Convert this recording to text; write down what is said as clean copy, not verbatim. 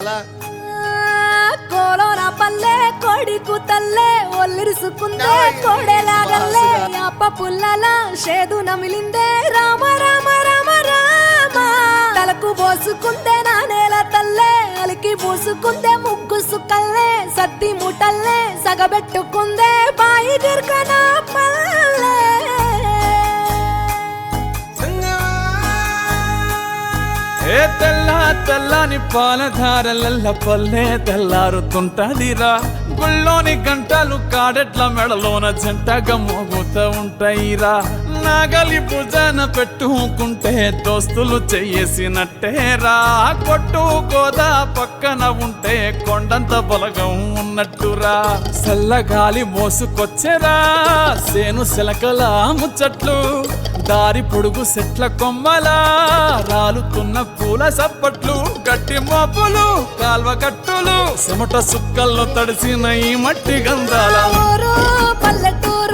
ఎలా కోలోన పల్లె కోడి కూతల్లే ఒల్లిరుసుకుందే కోడెలాగల్లే అప్ప పుల్లల షేదు నమిలిందే రామ రామ రామ రామ తలకు పోసుకుందే నా నేల తల్లే అలికి పూసుకుందే ముగ్గు సుక్కల్లే సత్తి ముటల్లే సగబెట్టుకుందే బాయి దిర్కన పల్లె ఏ తెల్ల తెల్లని పాలధారలల్ల పల్లె తెల్లారుతుంటదిరా గుళ్ళోని గంటలు కాడెట్ల మెడలోన జంటగా మోగుతూ ఉంటాయిరా నాగలి భుజాన పెట్టుకుంటే దోస్తులు చెయ్యేసినట్టేరా కొట్టు గోదా పక్కన ఉంటే కొండంత బలగం ఉన్నట్టురా చల్లగాలి మోసుకొచ్చెరా సేను శిలకల ముచ్చట్లు దారి పొడుగు చెట్ల కొమ్మలా రాలుతున్న పూల సప్పట్లు గట్టి మోపులు కాల్వ కట్టులు చెమట సుక్కల్లో తడిసిన ఈ మట్టి గంధాల పల్లెటూరు